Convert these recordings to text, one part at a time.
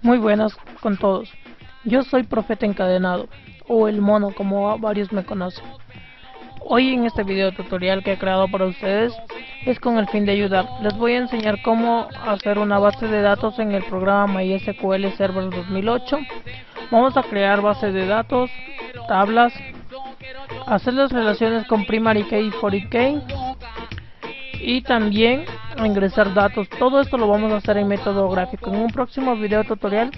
Muy buenas con todos. Yo soy Profeta Encadenado, o el Mono como varios me conocen. Hoy en este video tutorial que he creado para ustedes es con el fin de ayudar. Les voy a enseñar cómo hacer una base de datos en el programa MySQL Server 2008. Vamos a crear bases de datos, tablas, hacer las relaciones con primary key y foreign key y también ingresar datos. Todo esto lo vamos a hacer en método gráfico. En un próximo video tutorial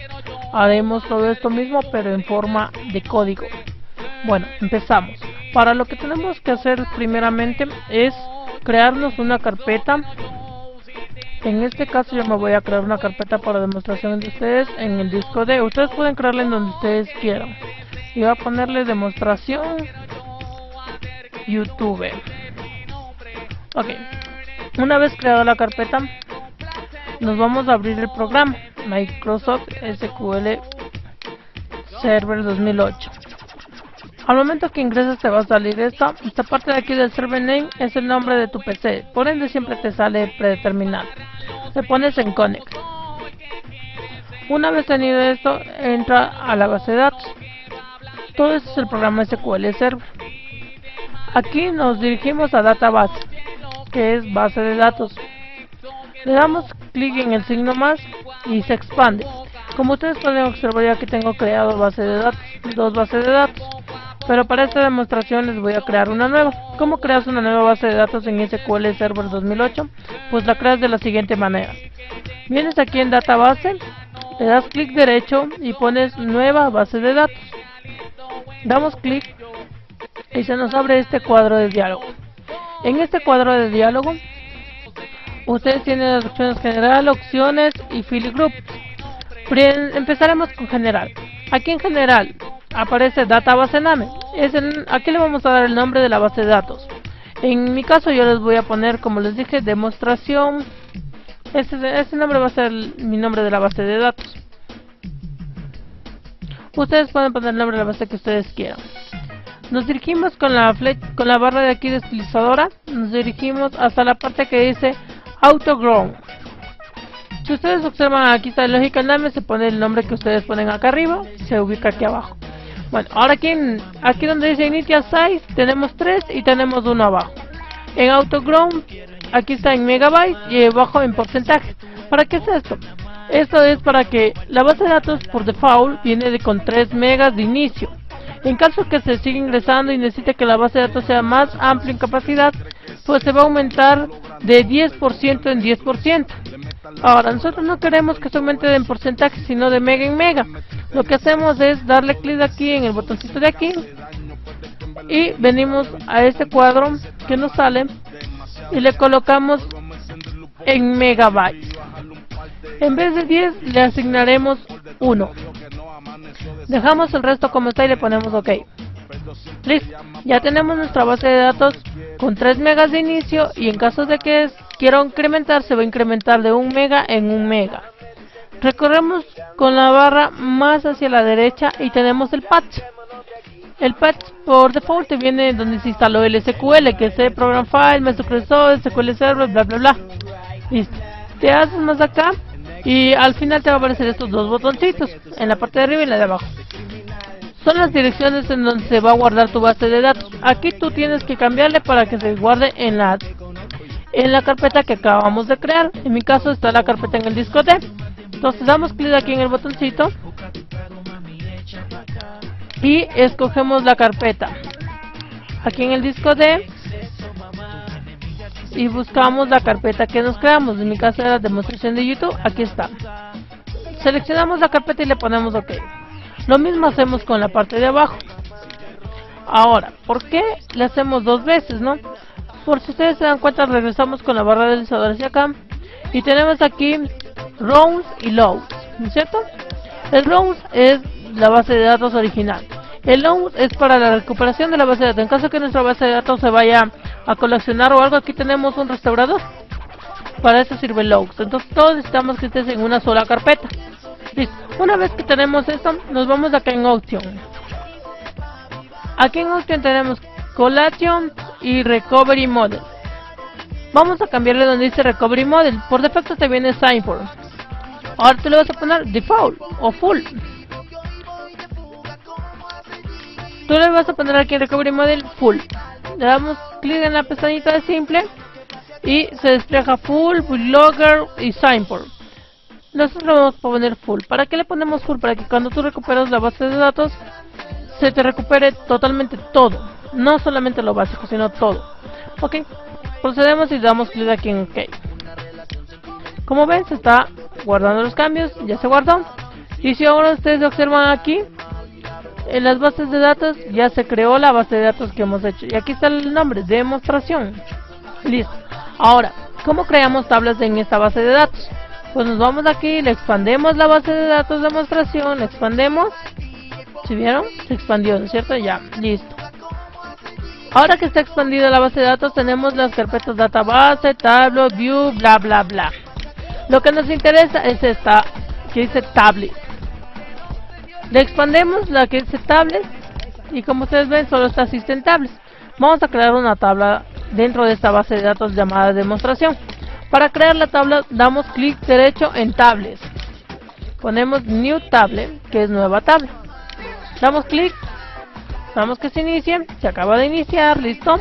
haremos todo esto mismo pero en forma de código. Bueno, empezamos. Para lo que tenemos que hacer primeramente es crearnos una carpeta. En este caso yo me voy a crear una carpeta para demostración de ustedes en el disco D. Ustedes pueden crearla en donde ustedes quieran. Y voy a ponerle demostración YouTube. Ok, una vez creada la carpeta nos vamos a abrir el programa Microsoft SQL Server 2008. Al momento que ingresas te va a salir esta parte de aquí del server name, es el nombre de tu PC, por ende siempre te sale predeterminado. Te pones en connect. Una vez tenido esto, entra a la base de datos. Todo esto es el programa SQL Server. Aquí nos dirigimos a database, que es base de datos. Le damos clic en el signo más y se expande. Como ustedes pueden observar, aquí tengo creado base de datos, dos bases de datos. Pero para esta demostración les voy a crear una nueva. ¿Cómo creas una nueva base de datos en SQL Server 2008? Pues la creas de la siguiente manera. Vienes aquí en database, le das clic derecho y pones nueva base de datos. Damos clic y se nos abre este cuadro de diálogo. En este cuadro de diálogo ustedes tienen las opciones general, opciones y field group. Empezaremos con general. Aquí en general aparece database name. Aquí le vamos a dar el nombre de la base de datos. En mi caso yo les voy a poner, como les dije, demostración. Ese nombre va a ser mi nombre de la base de datos. Ustedes pueden poner el nombre de la base que ustedes quieran. Nos dirigimos con la barra de aquí deslizadora. Nos dirigimos hasta la parte que dice AutoGrown. Si ustedes observan, aquí está el logical name, se pone el nombre que ustedes ponen acá arriba, se ubica aquí abajo. Bueno, ahora aquí donde dice Initial Size tenemos 3 y tenemos 1 abajo. En AutoGrown, aquí está en megabytes y abajo en porcentaje. ¿Para qué es esto? Esto es para que la base de datos por default viene con 3 megas de inicio. En caso que se siga ingresando y necesite que la base de datos sea más amplia en capacidad, pues se va a aumentar de 10% en 10%. Ahora, nosotros no queremos que se aumente en porcentaje, sino de mega en mega. Lo que hacemos es darle clic aquí en el botoncito de aquí y venimos a este cuadro que nos sale y le colocamos en megabytes. En vez de 10 le asignaremos 1. Dejamos el resto como está y le ponemos OK. Listo, ya tenemos nuestra base de datos con 3 megas de inicio y en caso de que quiera incrementar, se va a incrementar de 1 mega en 1 mega. Recorremos con la barra más hacia la derecha y tenemos el patch. El patch por default te viene donde se instaló el SQL, que es el Program File, MySQL SQL Server, bla bla bla. Listo, te haces más acá y al final te va a aparecer estos dos botoncitos, en la parte de arriba y en la de abajo. Son las direcciones en donde se va a guardar tu base de datos. Aquí tú tienes que cambiarle para que se guarde en la carpeta que acabamos de crear. En mi caso está la carpeta en el disco D. Entonces damos clic aquí en el botoncito y escogemos la carpeta aquí en el disco D y buscamos la carpeta que nos creamos. En mi caso era demostración de YouTube. Aquí está. Seleccionamos la carpeta y le ponemos OK. Lo mismo hacemos con la parte de abajo. Ahora, ¿por qué le hacemos dos veces, no? Por si ustedes se dan cuenta, regresamos con la barra deslizadora hacia acá y tenemos aquí rows y loads, ¿no es cierto? El rows es la base de datos original. El load es para la recuperación de la base de datos. En caso que nuestra base de datos se vaya a coleccionar o algo, aquí tenemos un restaurador. Para eso sirve el load. Entonces todos necesitamos que estés en una sola carpeta. Listo. Una vez que tenemos esto, nos vamos acá en Option. Aquí en Option tenemos Collation y Recovery Model. Vamos a cambiarle donde dice Recovery Model. Por defecto te viene Signboard. Ahora tú le vas a poner Default o Full. Tú le vas a poner aquí Recovery Model Full. Le damos clic en la pestañita de simple y se despliega Full, Logger y Signboard. Nosotros le vamos a poner Full. ¿Para qué le ponemos Full? Para que cuando tú recuperas la base de datos se te recupere totalmente todo, no solamente lo básico, sino todo. Ok, procedemos y damos clic aquí en OK. Como ven, se está guardando los cambios, ya se guardó. Y si ahora ustedes observan aquí, en las bases de datos ya se creó la base de datos que hemos hecho. Y aquí está el nombre, demostración. Listo. Ahora, ¿cómo creamos tablas en esta base de datos? Pues nos vamos aquí, le expandemos la base de datos demostración, le expandemos. ¿Sí vieron? Se expandió, ¿no es cierto? Ya, listo. Ahora que está expandida la base de datos, tenemos las carpetas database, tableau, view, bla bla bla. Lo que nos interesa es esta, que dice tablet. Le expandemos la que dice tablet, y como ustedes ven, solo está System Tablets. Vamos a crear una tabla dentro de esta base de datos llamada demostración. Para crear la tabla, damos clic derecho en tablets. Ponemos New Tablet, que es nueva tabla. Damos clic, damos que se inicie, se acaba de iniciar, listo.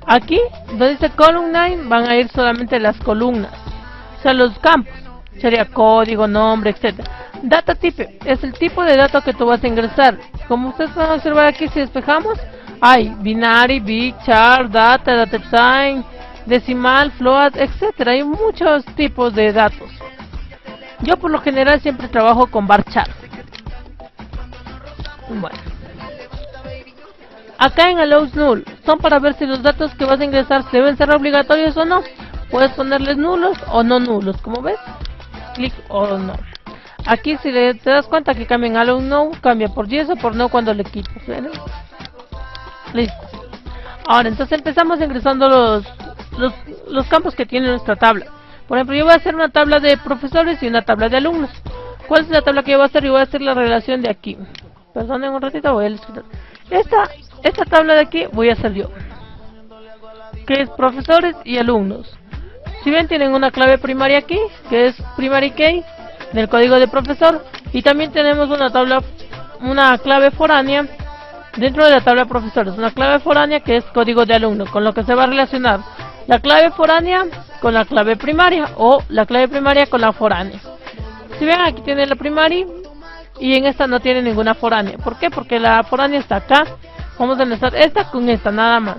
Aquí, donde dice Column 9, van a ir solamente las columnas, o sea, los campos, sería código, nombre, etc. Data type, es el tipo de datos que tú vas a ingresar. Como ustedes van a observar aquí, si despejamos, hay binary, bit, char, data, data time, decimal, float, etc. Hay muchos tipos de datos. Yo por lo general siempre trabajo con varchar. Bueno, acá en Allows Null son para ver si los datos que vas a ingresar deben ser obligatorios o no. Puedes ponerles nulos o no nulos, como ves, clic o no. Aquí si te das cuenta que cambia en Allow No, cambia por yes o por no cuando le quitas, ¿ven? Listo. Ahora entonces empezamos ingresando los campos que tiene nuestra tabla. Por ejemplo, yo voy a hacer una tabla de profesores y una tabla de alumnos. ¿Cuál es la tabla que yo voy a hacer? Yo voy a hacer la relación de aquí. Perdonen un ratito, voy a escribir. Esta tabla de aquí voy a hacer yo, que es profesores y alumnos. Si ven, tienen una clave primaria aquí, que es primary key del código de profesor, y también tenemos una clave foránea dentro de la tabla de profesores, una clave foránea que es código de alumno, con lo que se va a relacionar la clave foránea con la clave primaria o la clave primaria con la foránea. Si ven, aquí tiene la primaria y en esta no tiene ninguna foránea. ¿Por qué? Porque la foránea está acá. Vamos a enlazar esta con esta, nada más.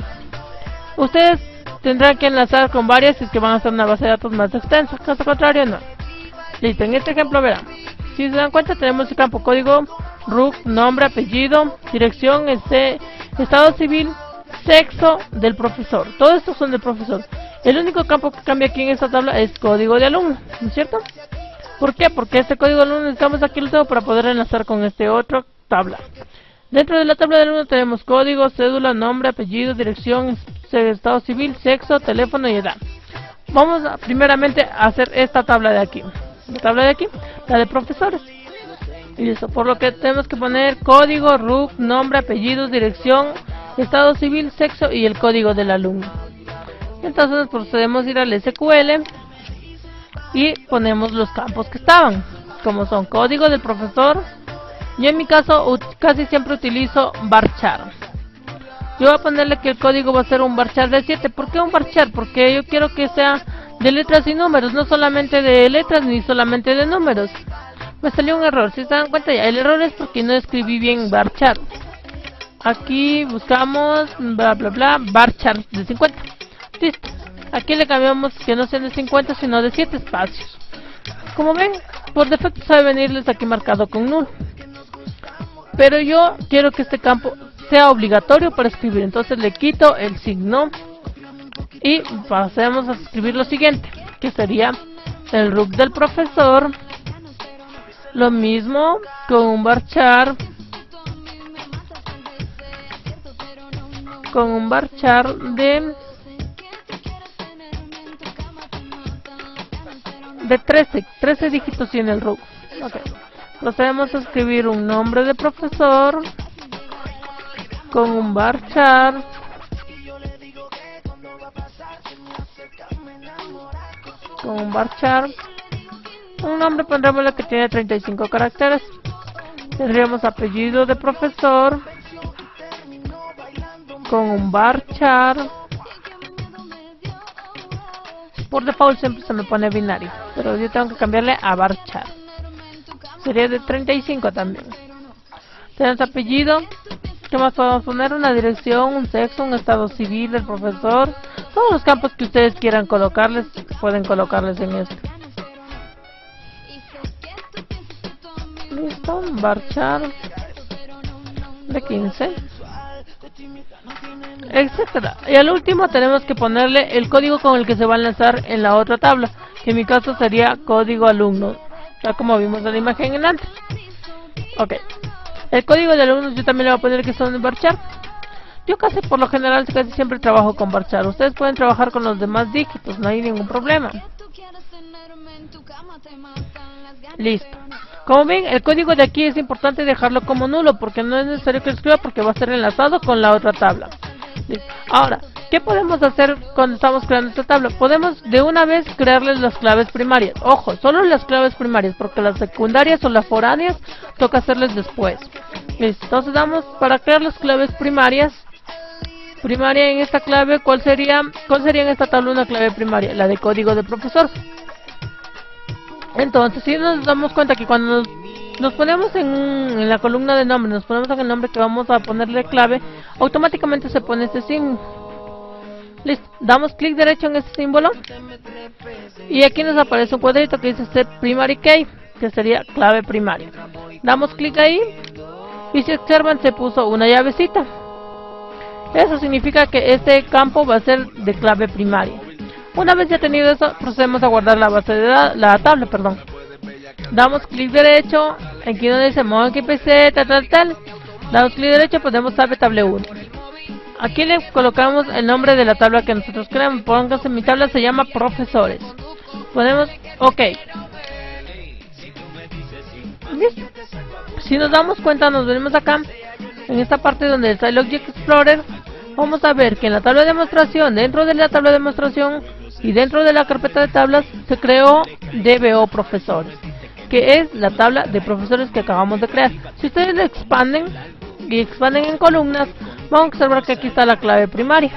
Ustedes tendrán que enlazar con varias si es que van a hacer una base de datos más extensa. Caso contrario, no. Listo, en este ejemplo verán. Si se dan cuenta, tenemos el campo código, RUC, nombre, apellido, dirección, estado civil, sexo del profesor. Todos estos son del profesor. El único campo que cambia aquí en esta tabla es código de alumno, ¿no es cierto? ¿Por qué? Porque este código de alumno necesitamos aquí lo tengo para poder enlazar con este otro tabla. Dentro de la tabla de alumno tenemos código, cédula, nombre, apellido, dirección, estado civil, sexo, teléfono y edad. Vamos a, primeramente a hacer esta tabla de aquí. La tabla de aquí, la de profesores. Y listo, por lo que tenemos que poner código, RUC, nombre, apellidos, dirección, estado civil, sexo y el código del alumno. Entonces procedemos a ir al SQL y ponemos los campos que estaban, como son código del profesor. Yo en mi caso casi siempre utilizo varchar. Yo voy a ponerle que el código va a ser un varchar de 7. ¿Por qué un varchar? Porque yo quiero que sea de letras y números, no solamente de letras ni solamente de números. Me salió un error, si se dan cuenta ya, el error es porque no escribí bien varchar. Aquí buscamos bla bla bla, varchar de 50. Listo. Aquí le cambiamos que no sean de 50 sino de 7 espacios. Como ven, por defecto sabe venirles aquí marcado con null. Pero yo quiero que este campo sea obligatorio para escribir, entonces le quito el signo y pasemos a escribir lo siguiente, que sería el RUC del profesor, lo mismo con un varchar, de 13 dígitos tiene el RUC. Okay. Procedemos a escribir un nombre de profesor con un varchar con un varchar. Un nombre pondremos lo que tiene 35 caracteres. Tendríamos apellido de profesor con un varchar. Por default siempre se me pone binario, pero yo tengo que cambiarle a varchar. Sería de 35 también. Tenemos apellido. ¿Qué más podemos poner? Una dirección, un sexo, un estado civil del profesor. Todos los campos que ustedes quieran colocarles, pueden colocarles en esto. Listo, un varchar de 15, etcétera. Y al último tenemos que ponerle el código con el que se va a lanzar en la otra tabla, que en mi caso sería código alumno, ya como vimos en la imagen en antes. Ok, el código de alumnos yo también le voy a poner que son de varchar. Yo casi por lo general casi siempre trabajo con varchar. Ustedes pueden trabajar con los demás dígitos, no hay ningún problema. Listo. Como ven, el código de aquí es importante dejarlo como nulo, porque no es necesario que lo escriba, porque va a ser enlazado con la otra tabla. Listo. Ahora, ¿qué podemos hacer cuando estamos creando esta tabla? Podemos de una vez crearles las claves primarias. Ojo, solo las claves primarias, porque las secundarias o las foráneas toca hacerles después. Listo. Entonces damos para crear las claves primarias. Primaria en esta clave, ¿cuál sería en esta tabla una clave primaria? La de código de profesor. Entonces, si nos damos cuenta que cuando nos ponemos en la columna de nombre, nos ponemos en el nombre que vamos a ponerle clave, automáticamente se pone este símbolo. Listo, damos clic derecho en este símbolo y aquí nos aparece un cuadrito que dice Set Primary Key, que sería clave primaria. Damos clic ahí y si observan se puso una llavecita. Eso significa que este campo va a ser de clave primaria. Una vez ya tenido eso, procedemos a guardar la base de la tabla, perdón. Damos clic derecho, aquí donde dice Monkey PC, tal. Damos clic derecho, ponemos table 1. Aquí le colocamos el nombre de la tabla que nosotros queremos. Pónganse, mi tabla se llama profesores. Ponemos OK. ¿Listo? Si nos damos cuenta, nos venimos acá, en esta parte donde está el Object Explorer. Vamos a ver que en la tabla de demostración, dentro de la tabla de demostración y dentro de la carpeta de tablas, se creó DBO profesores, que es la tabla de profesores que acabamos de crear. Si ustedes la expanden y expanden en columnas, vamos a observar que aquí está la clave primaria,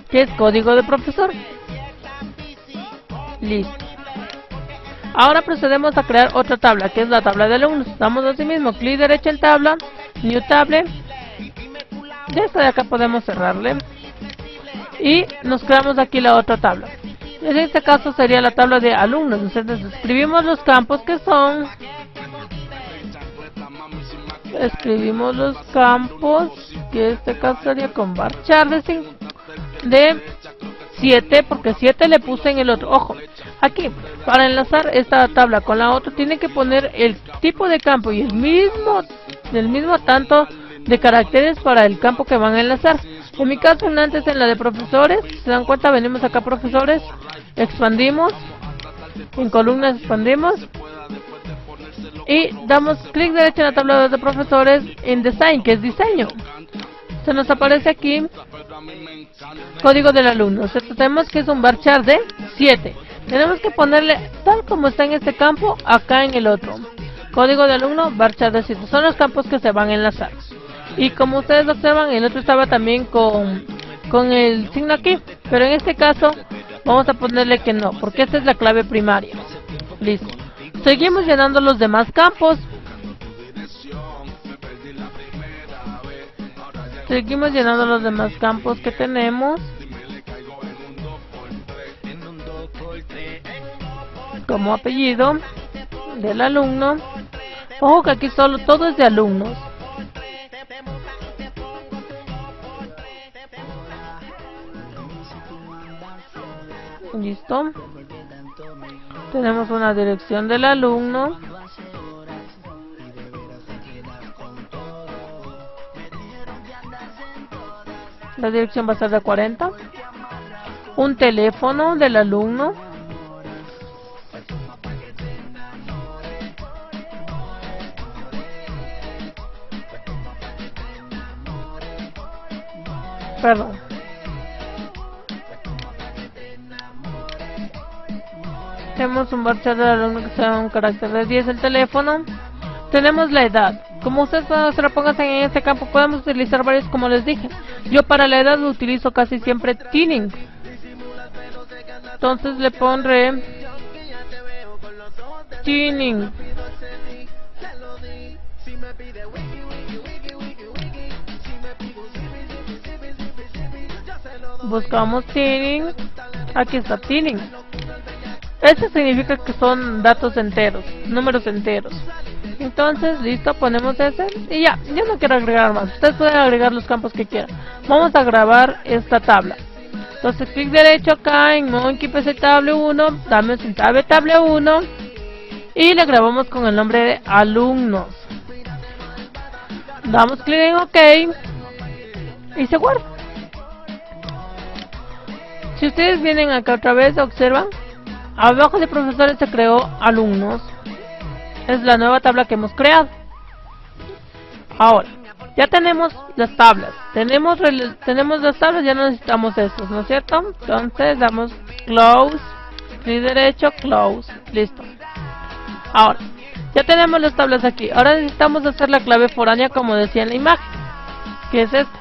que es código de profesor. Listo. Ahora procedemos a crear otra tabla, que es la tabla de alumnos. Damos así mismo clic derecho en tabla, New Table. De esta de acá podemos cerrarle y nos creamos aquí la otra tabla. En este caso sería la tabla de alumnos. Entonces escribimos los campos que son, que en este caso sería con varchar de 7, porque 7 le puse en el otro. Ojo, aquí para enlazar esta tabla con la otra tiene que poner el tipo de campo y el mismo tanto de caracteres para el campo que van a enlazar. En mi caso, antes en la de profesores, se dan cuenta, venimos acá profesores, expandimos, en columnas expandimos y damos clic derecho en la tabla de profesores en Design, que es diseño. Se nos aparece aquí código del alumno. Tenemos que es un varchar de 7. Tenemos que ponerle tal como está en este campo acá en el otro. Código de alumno, varchar de 7. Son los campos que se van a enlazar. Y como ustedes observan, el otro estaba también con el signo aquí, pero en este caso vamos a ponerle que no, porque esta es la clave primaria. Listo. Seguimos llenando los demás campos. Seguimos llenando los demás campos que tenemos, como apellido del alumno. Ojo que aquí solo todo es de alumnos. Listo. Tenemos una dirección del alumno. La dirección va a ser de 40. Un teléfono del alumno. Perdón. Tenemos un varchar del alumno que sea un carácter de 10, el teléfono. Tenemos la edad. Como ustedes se lo pongan en este campo, podemos utilizar varios, como les dije. Yo para la edad lo utilizo casi siempre teening. Entonces le pondré teening. Buscamos teening. Aquí está teening. Esto significa que son datos enteros, números enteros. Entonces, listo, ponemos ese y ya. Yo no quiero agregar más. Ustedes pueden agregar los campos que quieran. Vamos a grabar esta tabla. Entonces, clic derecho acá en Monkey PC Table 1. Dame un Table 1. Y le grabamos con el nombre de alumnos. Damos clic en OK. Y se guarda. Si ustedes vienen acá otra vez, observan. Abajo de profesores se creó alumnos. Es la nueva tabla que hemos creado. Ahora, ya tenemos las tablas. Tenemos las tablas, ya no necesitamos estos, ¿no es cierto? Entonces damos close, clic derecho, close, listo. Ahora, ya tenemos las tablas aquí. Ahora necesitamos hacer la clave foránea como decía en la imagen. ¿Qué es esta?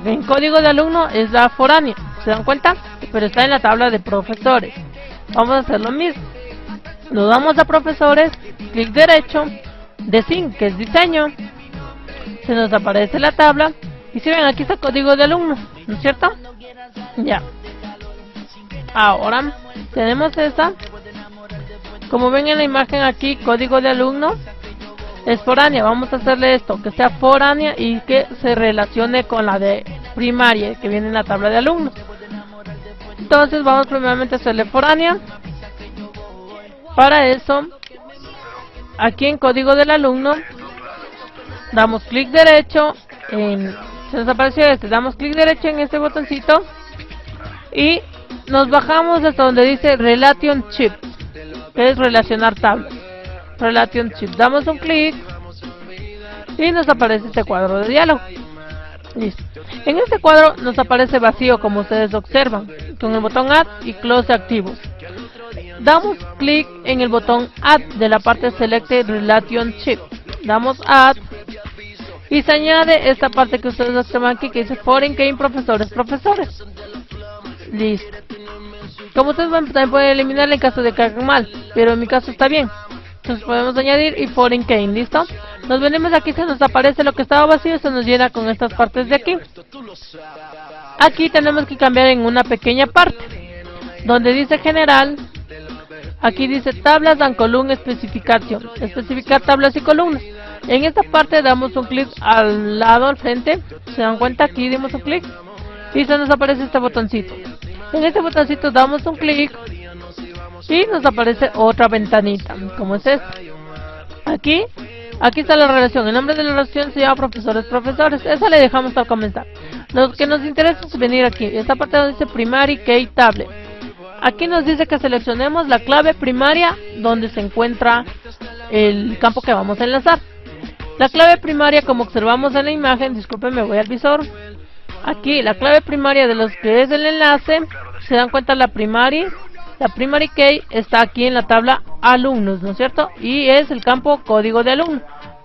En código de alumno es la foránea, ¿se dan cuenta? Pero está en la tabla de profesores. Vamos a hacer lo mismo. Nos vamos a profesores, clic derecho, Design, que es diseño. Se nos aparece la tabla. Y si ven, aquí está código de alumno, ¿no es cierto? Ya. Ahora, tenemos esa. Como ven en la imagen aquí, código de alumno es foránea. Vamos a hacerle esto, que sea foránea y que se relacione con la de primaria, que viene en la tabla de alumnos. Entonces vamos primeramente a hacerle foránea. Para eso, aquí en código del alumno, damos clic derecho, se nos apareció damos clic derecho en este botoncito y nos bajamos hasta donde dice Relation Chip, que es relacionar tablas. Relation Chip, damos un clic y nos aparece este cuadro de diálogo. Listo. En este cuadro nos aparece vacío, como ustedes observan, con el botón Add y Close activos. Damos clic en el botón Add de la parte Select Relation Chip. Damos Add y se añade esta parte que ustedes observan aquí, que dice Foreign Key Profesores. Listo. Como ustedes ven, también pueden eliminarla en caso de que hagan mal, pero en mi caso está bien. Entonces podemos añadir y Foreign Key, ¿listo? Nos venimos aquí, se nos aparece lo que estaba vacío y se nos llena con estas partes de aquí. Aquí tenemos que cambiar en una pequeña parte, donde dice general. Aquí dice tablas and column especificación, especificar tablas y columnas. En esta parte damos un clic al lado, al frente. Se dan cuenta, aquí dimos un clic y se nos aparece este botoncito. En este botoncito damos un clic y nos aparece otra ventanita, como es esta. Aquí está la relación. El nombre de la relación se llama profesores. Esa le dejamos al comenzar. Lo que nos interesa es venir aquí. Esta parte donde dice primary key tablet. Aquí nos dice que seleccionemos la clave primaria donde se encuentra el campo que vamos a enlazar. La clave primaria, como observamos en la imagen, disculpen, me voy al visor. Aquí, la clave primaria de los que es el enlace, se dan cuenta la primary key está aquí en la tabla alumnos, ¿no es cierto? Y es el campo código de alumno.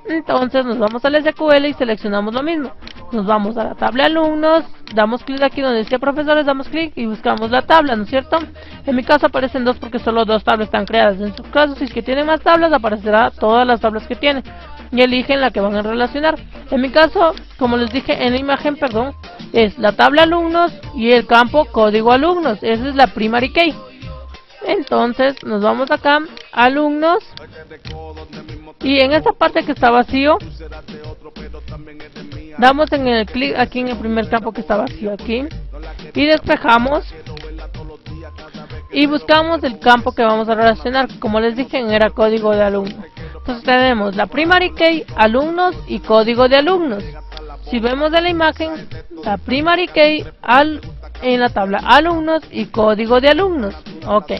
Entonces nos vamos al SQL y seleccionamos lo mismo. Nos vamos a la tabla alumnos, damos clic aquí donde dice profesores, damos clic y buscamos la tabla, ¿no es cierto? En mi caso aparecen dos porque solo dos tablas están creadas. En su caso, si es que tienen más tablas, aparecerá todas las tablas que tienen y eligen la que van a relacionar. En mi caso, como les dije en la imagen, perdón, es la tabla alumnos y el campo código alumnos. Esa es la primary key. Entonces nos vamos acá, alumnos, y en esta parte que está vacío, damos en el clic aquí en el primer campo que está vacío aquí, y despejamos, y buscamos el campo que vamos a relacionar. Como les dije, era código de alumnos. Entonces tenemos la primary key, alumnos y código de alumnos. Si vemos de la imagen, la primary key en la tabla alumnos y código de alumnos. Ok,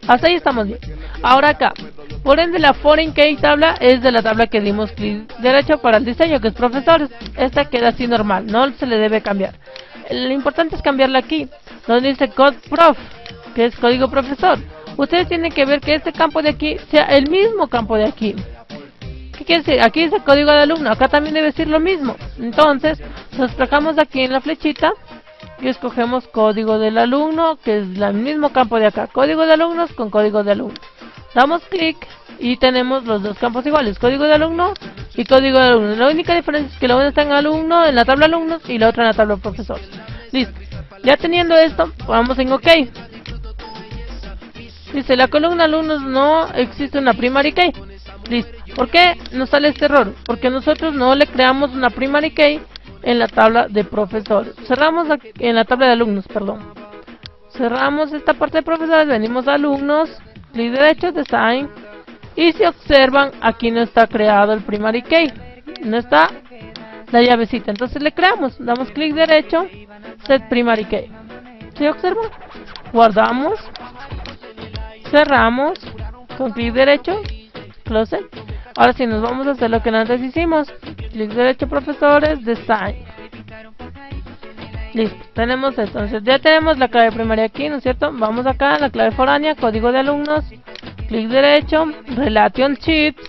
hasta ahí estamos bien. Ahora acá, por ende la foreign key tabla es de la tabla que dimos clic derecho para el diseño, que es profesores. Esta queda así normal, no se le debe cambiar. Lo importante es cambiarla aquí, donde dice code prof, que es código profesor. ustedes tienen que ver que este campo de aquí sea el mismo campo de aquí. ¿Qué quiere decir? Aquí dice código de alumno, acá también debe decir lo mismo. Entonces, nos trabajamos aquí en la flechita y escogemos código del alumno, que es el mismo campo de acá, código de alumnos con código de alumno. Damos clic y tenemos los dos campos iguales, código de alumno y código de alumno. La única diferencia es que la una está en alumno, en la tabla alumnos, y la otra en la tabla profesores. Listo. Ya teniendo esto, vamos en OK. Dice, la columna alumnos no existe una primary key. Listo. ¿Por qué nos sale este error? Porque nosotros no le creamos una primary key en la tabla de profesores. Cerramos aquí, en la tabla de alumnos, perdón. Cerramos esta parte de profesores, venimos a alumnos, clic derecho, design. Y si observan, aquí no está creado el primary key. No está la llavecita. Entonces le creamos. Damos clic derecho, set primary key. ¿Sí observan? Guardamos. Cerramos. Con clic derecho. Close. Ahora sí, nos vamos a hacer lo que antes hicimos. Clic derecho, profesores, design. Listo, tenemos esto. Entonces ya tenemos la clave primaria aquí, ¿no es cierto? Vamos acá, la clave foránea, código de alumnos. Clic derecho, relation sheets.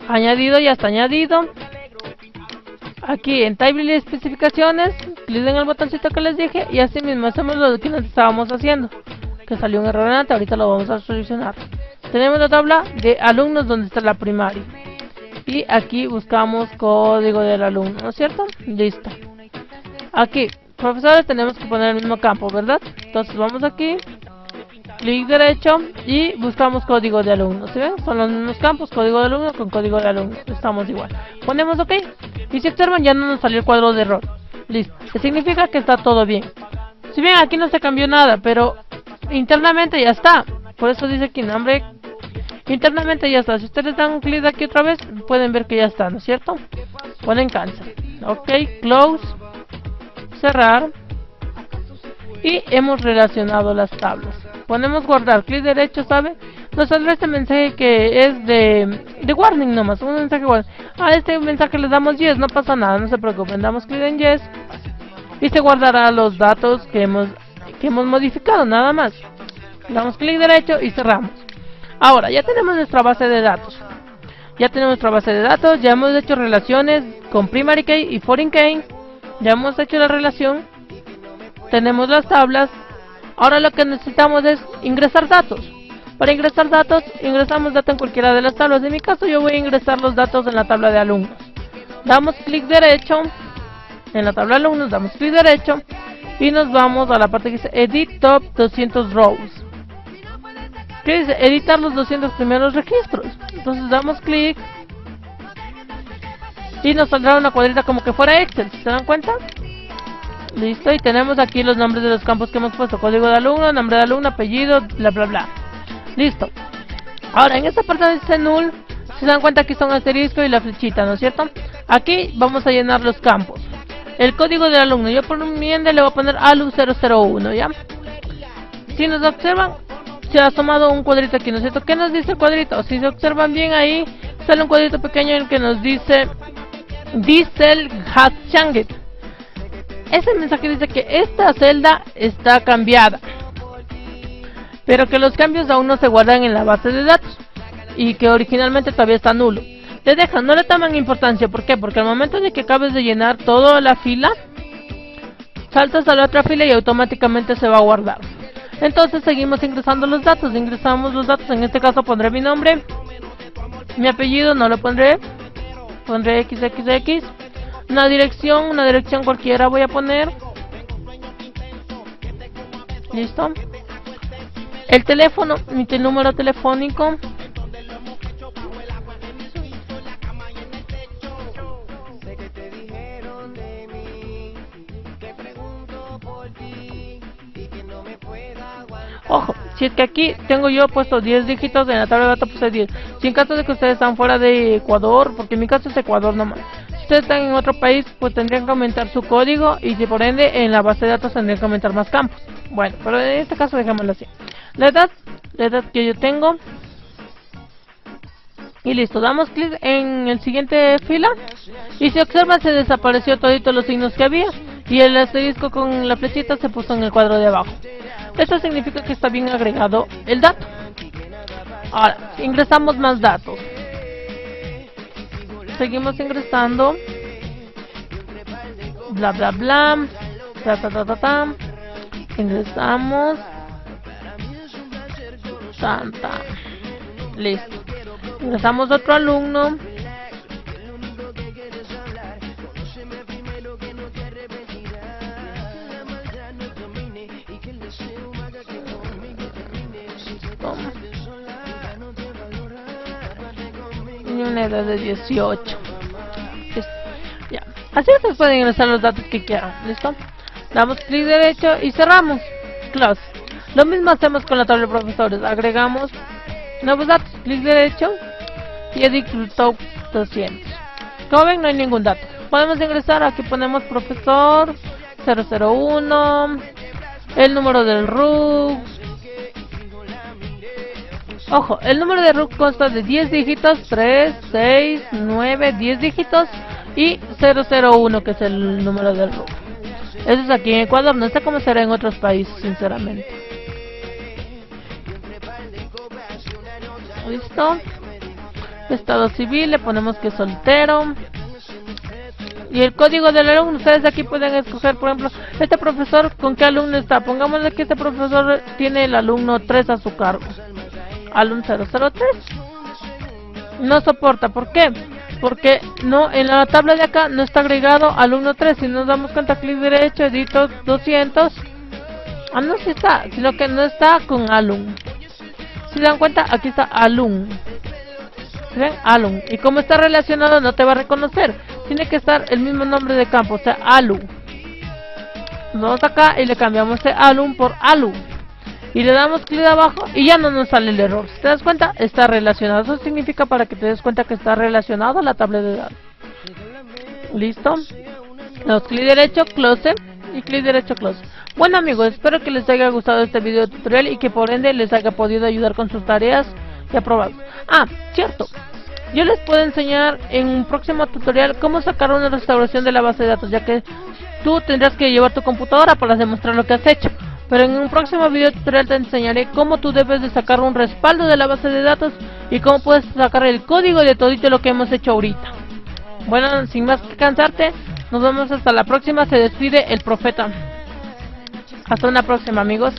Añadido, ya está añadido. Aquí en table y especificaciones, clic en el botoncito que les dije. Y así mismo hacemos lo que nos estábamos haciendo. Que salió un error antes, ahorita lo vamos a solucionar. Tenemos la tabla de alumnos donde está la primaria. Y aquí buscamos código del alumno, ¿no es cierto? Listo. Aquí, profesores, tenemos que poner el mismo campo, ¿verdad? Entonces vamos aquí, clic derecho y buscamos código de alumno. ¿Sí ven? Son los mismos campos, código de alumno con código de alumno. Estamos igual. Ponemos OK. Y si observan, ya no nos salió el cuadro de error. Listo. Que significa que está todo bien. Si bien aquí no se cambió nada, pero internamente ya está. Por eso dice aquí nombre. Internamente ya está. Si ustedes dan un clic aquí otra vez, pueden ver que ya está, ¿no es cierto? Ponen cancel. OK, close. Cerrar. Y hemos relacionado las tablas. Ponemos guardar. Clic derecho, ¿sabe? Nos saldrá este mensaje que es de warning nomás. Un mensaje warning. A este mensaje le damos yes, no pasa nada, no se preocupen. Damos clic en yes. Y se guardará los datos que hemos modificado, nada más. Damos clic derecho y cerramos. Ahora, ya tenemos nuestra base de datos. Ya hemos hecho relaciones con primary key y foreign key. Ya hemos hecho la relación. Tenemos las tablas. Ahora lo que necesitamos es ingresar datos. Para ingresar datos, ingresamos datos en cualquiera de las tablas. En mi caso, yo voy a ingresar los datos en la tabla de alumnos. Damos clic derecho. En la tabla de alumnos, damos clic derecho. Y nos vamos a la parte que dice Edit Top 200 Rows. ¿Qué dice? Editar los 200 primeros registros. Entonces damos clic y nos saldrá una cuadrita como que fuera Excel, ¿se dan cuenta? Listo, y tenemos aquí los nombres de los campos que hemos puesto. Código de alumno, nombre de alumno, apellido, bla bla bla. Listo. Ahora en esta parte dice null. Se dan cuenta que son asterisco y la flechita, ¿no es cierto? Aquí vamos a llenar los campos. El código del alumno, yo por mi ende le voy a poner ALU001, ¿ya? Si nos observan, se ha asomado un cuadrito aquí, ¿no es cierto? ¿Qué nos dice el cuadrito? Si se observan bien ahí, sale un cuadrito pequeño en el que nos dice Diesel has changed. Ese mensaje dice que esta celda está cambiada, pero que los cambios aún no se guardan en la base de datos y que originalmente todavía está nulo. Te dejan, no le toman importancia. ¿Por qué? Porque al momento de que acabes de llenar toda la fila, saltas a la otra fila y automáticamente se va a guardar. Entonces seguimos ingresando los datos. Ingresamos los datos, en este caso pondré mi nombre, mi apellido no lo pondré, pondré XXX, una dirección cualquiera voy a poner. Listo. El teléfono, mi número telefónico. Ojo, si es que aquí tengo yo puesto 10 dígitos, en la tabla de datos puse 10. Si en caso de que ustedes están fuera de Ecuador, porque en mi caso es Ecuador nomás. Si ustedes están en otro país, pues tendrían que aumentar su código y si por ende en la base de datos tendrían que aumentar más campos. Bueno, pero en este caso dejémoslo así. La edad que yo tengo. Y listo, damos clic en el siguiente fila. Y si observan se desapareció toditos los signos que había. y el asterisco con la flechita se puso en el cuadro de abajo. Esto significa que está bien agregado el dato. Ahora, ingresamos más datos. Seguimos ingresando. Bla bla bla. Ta ta ta ta ta. Ingresamos. Tanta. Listo. Ingresamos otro alumno. Y una edad de 18. Listo. Ya. Así ustedes pueden ingresar los datos que quieran. ¿Listo? Damos clic derecho y cerramos. Close. Lo mismo hacemos con la tabla de profesores. Agregamos nuevos datos. Clic derecho y Edit Top 200. Como ven, no hay ningún dato. Podemos ingresar. Aquí ponemos profesor 001, el número del RUC. Ojo, el número de RUC consta de 10 dígitos, 3, 6, 9, 10 dígitos y 001, que es el número del RUC. Eso es aquí en Ecuador, no sé cómo será en otros países, sinceramente. Listo. Estado civil, le ponemos que es soltero. Y el código del alumno, ustedes aquí pueden escoger, por ejemplo, este profesor con qué alumno está. Pongámosle que este profesor tiene el alumno 3 a su cargo. Alumno 003. No soporta, ¿por qué? Porque no, en la tabla de acá no está agregado alumno 3. Si nos damos cuenta, clic derecho, edito 200. Ah, no, sí está, sino que no está con alum. Si dan cuenta, aquí está alum. ¿Sí ven? Alum. Y como está relacionado, no te va a reconocer. Tiene que estar el mismo nombre de campo, o sea, alum. Nos vamos acá y le cambiamos de alum por alum. Y le damos clic abajo y ya no nos sale el error. Si te das cuenta, está relacionado. Eso significa para que te des cuenta que está relacionado a la tabla de datos. Listo. Damos clic derecho, close. Y clic derecho, close. Bueno amigos, espero que les haya gustado este video tutorial y que por ende les haya podido ayudar con sus tareas y aprobados. Ah, cierto. Yo les puedo enseñar en un próximo tutorial cómo sacar una restauración de la base de datos, ya que tú tendrás que llevar tu computadora para demostrar lo que has hecho. Pero en un próximo video tutorial te enseñaré cómo tú debes de sacar un respaldo de la base de datos y cómo puedes sacar el código de todito lo que hemos hecho ahorita. Bueno, sin más que cansarte, nos vemos hasta la próxima. Se despide el profeta. Hasta una próxima, amigos.